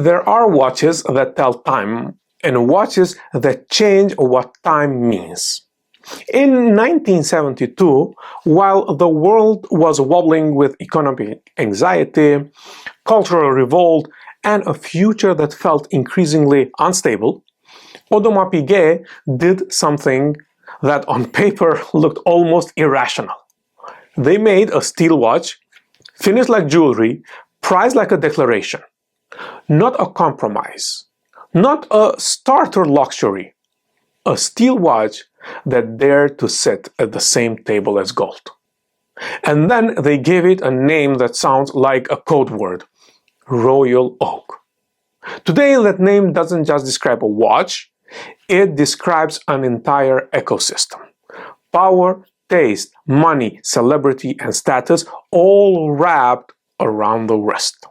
There are watches that tell time and watches that change what time means. In 1972, while the world was wobbling with economic anxiety, cultural revolt, and a future that felt increasingly unstable, Audemars Piguet did something that on paper looked almost irrational. They made a steel watch, finished like jewelry, priced like a declaration. Not a compromise, not a starter luxury, a steel watch that dared to sit at the same table as gold. And then they gave it a name that sounds like a code word, Royal Oak. Today that name doesn't just describe a watch, it describes an entire ecosystem. Power, taste, money, celebrity, and status all wrapped around the wrist.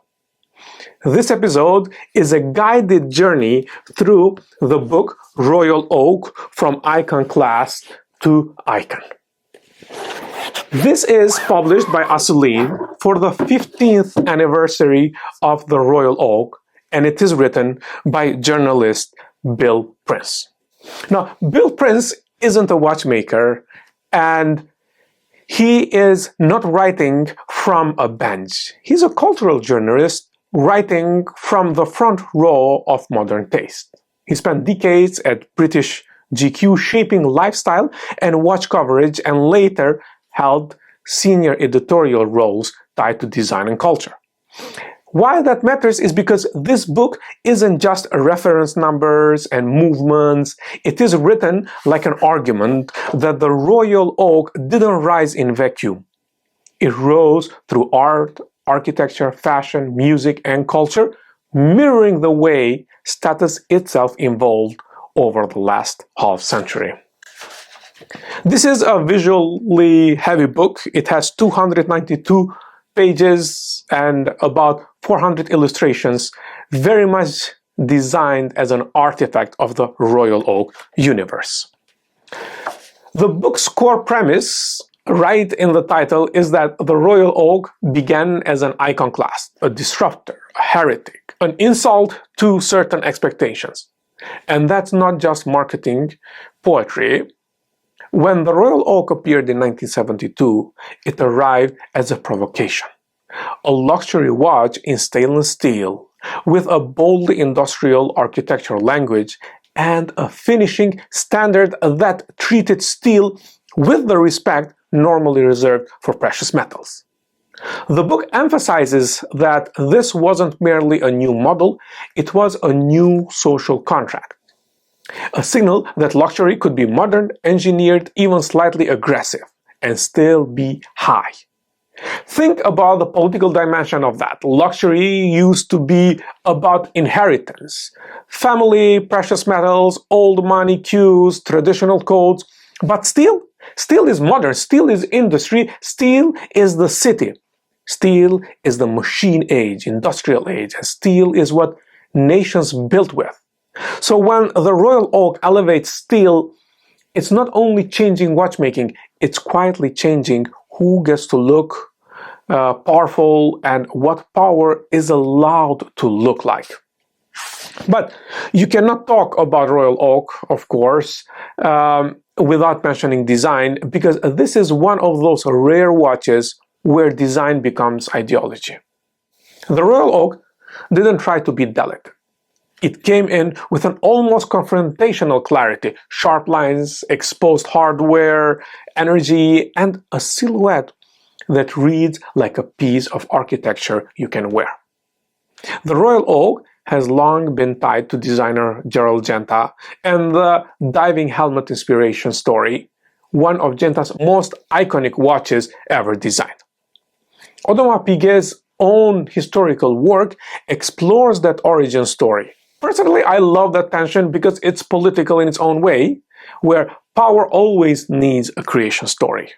This episode is a guided journey through the book Royal Oak, From Iconoclast to Icon. This is published by Assouline for the 15th anniversary of the Royal Oak, and it is written by journalist Bill Prince. Now, Bill Prince isn't a watchmaker, and he is not writing from a bench. He's a cultural journalist writing from the front row of modern taste. He spent decades at British GQ shaping lifestyle and watch coverage, and later held senior editorial roles tied to design and culture. Why that matters is because this book isn't just reference numbers and movements. It is written like an argument that the Royal Oak didn't rise in vacuum. It rose through art, architecture, fashion, music, and culture, mirroring the way status itself evolved over the last half century. This is a visually heavy book. It has 292 pages and about 400 illustrations, very much designed as an artifact of the Royal Oak universe. The book's core premise, right in the title, is that the Royal Oak began as an iconoclast, a disruptor, a heretic, an insult to certain expectations. And that's not just marketing poetry. When the Royal Oak appeared in 1972, it arrived as a provocation. A luxury watch in stainless steel, with a boldly industrial architectural language and a finishing standard that treated steel with the respect normally reserved for precious metals. The book emphasizes that this wasn't merely a new model, it was a new social contract. A signal that luxury could be modern, engineered, even slightly aggressive, and still be high. Think about the political dimension of that. Luxury used to be about inheritance, family, precious metals, old money cues, traditional codes, but steel is modern, steel is industry, steel is the city. Steel is the machine age, industrial age, and steel is what nations built with. So when the Royal Oak elevates steel, it's not only changing watchmaking, it's quietly changing who gets to look powerful and what power is allowed to look like. But you cannot talk about Royal Oak, of course, without mentioning design, because this is one of those rare watches where design becomes ideology. The Royal Oak didn't try to be delicate. It came in with an almost confrontational clarity, sharp lines, exposed hardware, energy, and a silhouette that reads like a piece of architecture you can wear. The Royal Oak has long been tied to designer Gérald Genta and the diving helmet inspiration story, one of Genta's most iconic watches ever designed. Audemars Piguet's own historical work explores that origin story. Personally, I love that tension because it's political in its own way, where power always needs a creation story.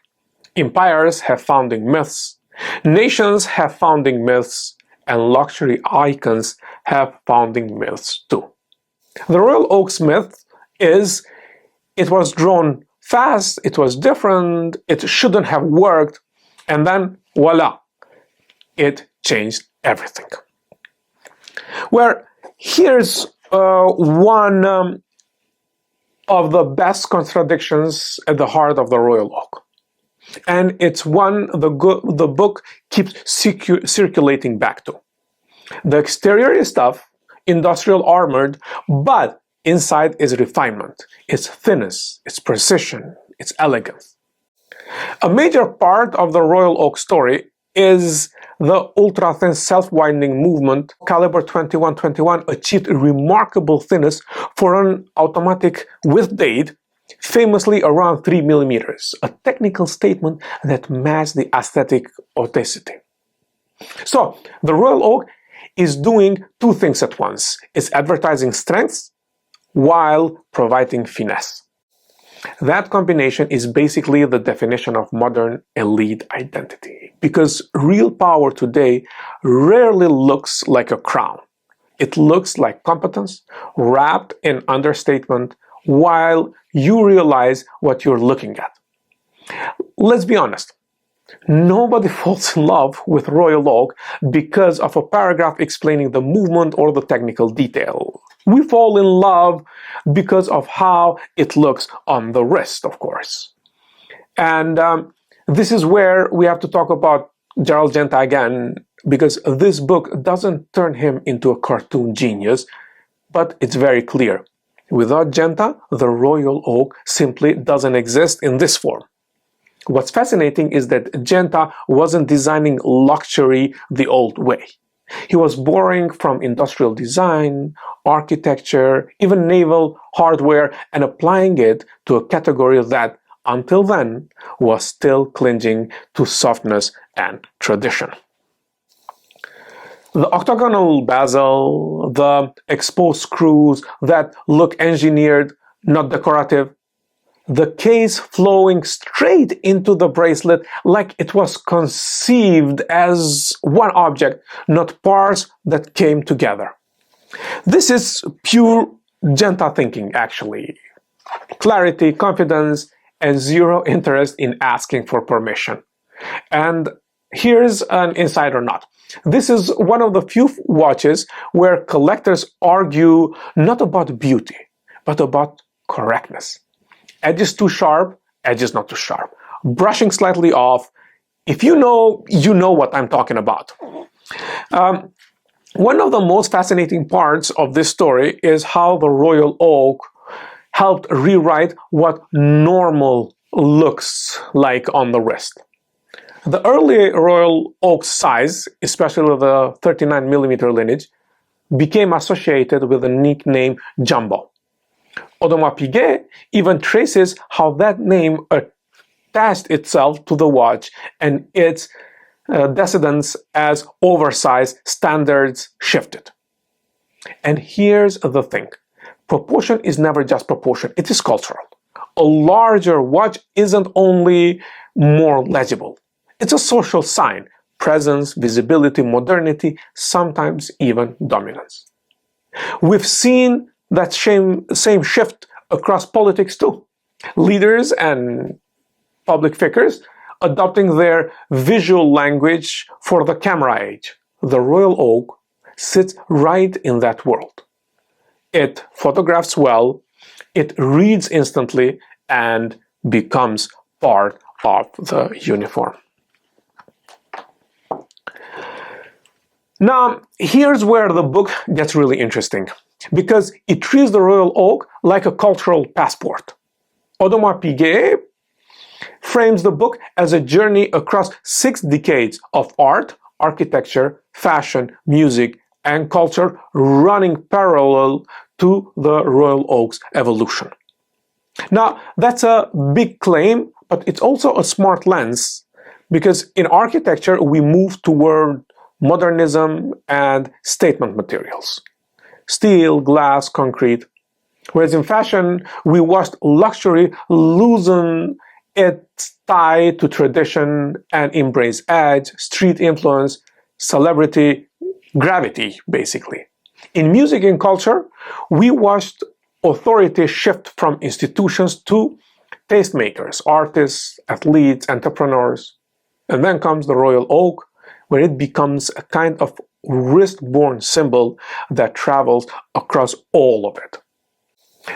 Empires have founding myths, nations have founding myths, and luxury icons have founding myths too. The Royal Oak's myth is it was drawn fast, it was different, it shouldn't have worked, and then voila, it changed everything. Where Here's one of the best contradictions at the heart of the royal oak. And it's one the book keeps circulating back to. The exterior is tough, industrial armored, but inside is refinement, its thinness, its precision, its elegance. A major part of the royal oak story is the ultra-thin self-widening movement. Caliber 2121 achieved remarkable thinness for an automatic with date, famously around 3 millimeters, a technical statement that matched the aesthetic authenticity. So, the royal oak is doing two things at once. It's advertising strength while providing finesse. That combination is basically the definition of modern elite identity, because real power today rarely looks like a crown. It looks like competence wrapped in understatement while you realize what you're looking at. Let's be honest. Nobody falls in love with royal oak because of a paragraph explaining the movement or the technical detail. We fall in love because of how it looks on the wrist, of course. And this is where we have to talk about Gérald Genta again, because this book doesn't turn him into a cartoon genius, but it's very clear. Without Genta, the royal oak simply doesn't exist in this form. What's fascinating is that Genta wasn't designing luxury the old way. He was borrowing from industrial design, architecture, even naval hardware, and applying it to a category that, until then, was still clinging to softness and tradition. The octagonal bezel, the exposed screws that look engineered, not decorative, the case flowing straight into the bracelet like it was conceived as one object, not parts that came together. This is pure Genta thinking, actually. Clarity, confidence, and zero interest in asking for permission. And here's an insider note. This is one of the few watches where collectors argue not about beauty, but about correctness. Edge is too sharp, edge is not too sharp. Brushing slightly off. If you know what I'm talking about. One of the most fascinating parts of this story is how the royal oak helped rewrite what normal looks like on the wrist. The early royal oak size, especially the 39mm lineage, became associated with the nickname Jumbo. Audemars Piguet even traces how that name attached itself to the watch and its descendants as oversized standards shifted. And here's the thing. Proportion is never just proportion, it is cultural. A larger watch isn't only more legible. It's a social sign, presence, visibility, modernity, sometimes even dominance. We've seen that same shift across politics too. Leaders and public figures adopting their visual language for the camera age. The royal oak sits right in that world. It photographs well, it reads instantly, and becomes part of the uniform. Now, here's where the book gets really interesting, because it treats the royal oak like a cultural passport. Audemars Piguet frames the book as a journey across 6 decades of art, architecture, fashion, music, and culture running parallel to the royal oak's evolution. Now, that's a big claim, but it's also a smart lens, because in architecture we move toward modernism and statement materials. Steel, glass, concrete. Whereas in fashion, we watched luxury loosen its tie to tradition and embrace edge, street influence, celebrity, gravity, basically. In music and culture, we watched authority shift from institutions to tastemakers, artists, athletes, entrepreneurs. And then comes the royal oak, where it becomes a kind of wrist-worn symbol that travels across all of it.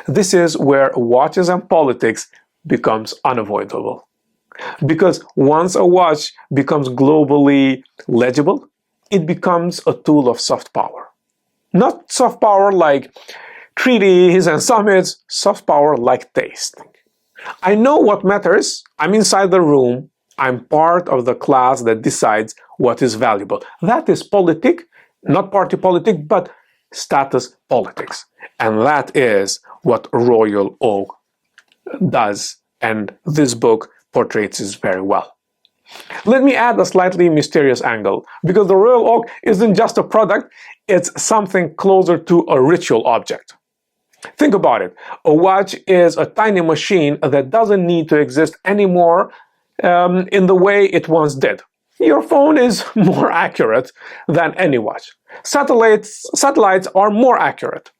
This is where watches and politics becomes unavoidable. Because once a watch becomes globally legible, it becomes a tool of soft power. Not soft power like treaties and summits, soft power like taste. I know what matters, I'm inside the room, I'm part of the class that decides what is valuable. That is politic, not party politic, but status politics. And that is what Royal Oak does, and this book portrays it very well. Let me add a slightly mysterious angle, because the Royal Oak isn't just a product, it's something closer to a ritual object. Think about it. A watch is a tiny machine that doesn't need to exist anymore in the way it once did. Your phone is more accurate than any watch. Satellites are more accurate.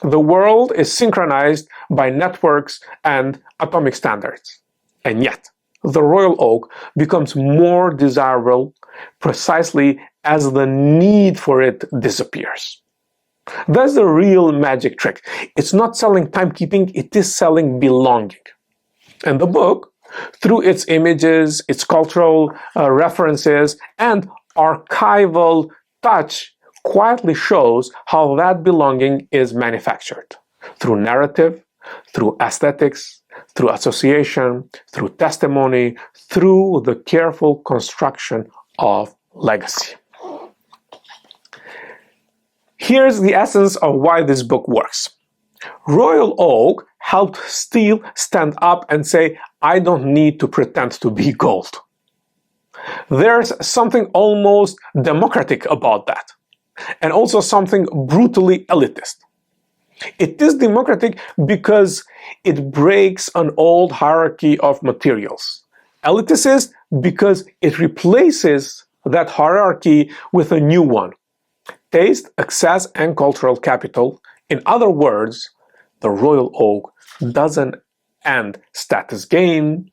The world is synchronized by networks and atomic standards. And yet, the Royal Oak becomes more desirable precisely as the need for it disappears. That's the real magic trick. It's not selling timekeeping, it is selling belonging. And the book, through its images, its cultural references, and archival touch, quietly shows how that belonging is manufactured. Through narrative, through aesthetics, through association, through testimony, through the careful construction of legacy. Here's the essence of why this book works. Royal Oak helped steel stand up and say, I don't need to pretend to be gold. There's something almost democratic about that, and also something brutally elitist. It is democratic because it breaks an old hierarchy of materials. Elitist because it replaces that hierarchy with a new one. Taste, access, and cultural capital. In other words, the Royal Oak doesn't end status gain,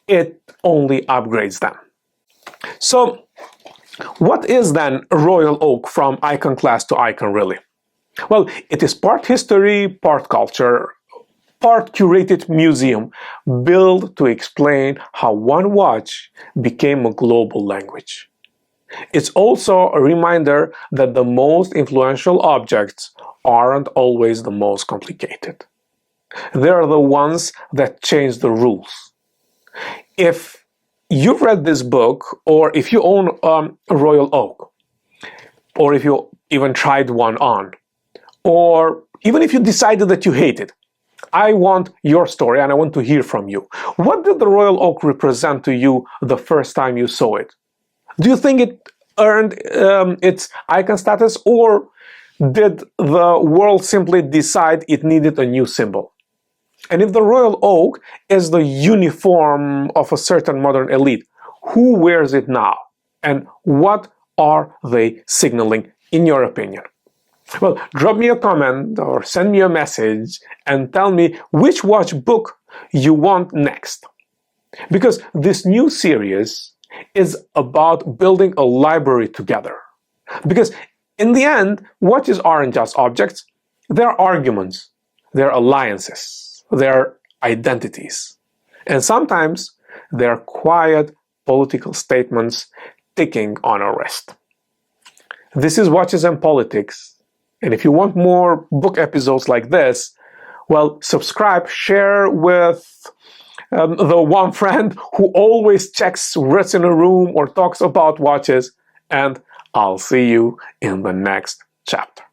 it only upgrades them. So, what is then Royal Oak from Iconoclast to Icon really? Well, it is part history, part culture, part curated museum built to explain how one watch became a global language. It's also a reminder that the most influential objects aren't always the most complicated. They're the ones that change the rules. If you've read this book, or if you own a Royal Oak, or if you even tried one on, or even if you decided that you hate it, I want your story and I want to hear from you. What did the Royal Oak represent to you the first time you saw it? Do you think it earned its icon status, or did the world simply decide it needed a new symbol? And if the Royal Oak is the uniform of a certain modern elite, who wears it now? And what are they signaling, in your opinion? Well, drop me a comment or send me a message and tell me which watch book you want next. Because this new series is about building a library together. Because in the end, watches aren't just objects, they're arguments, they're alliances, they're identities. And sometimes they're quiet political statements ticking on a wrist. This is Watches and Politics. And if you want more book episodes like this, well, subscribe, share with the one friend who always checks what's in a room or talks about watches, and I'll see you in the next chapter.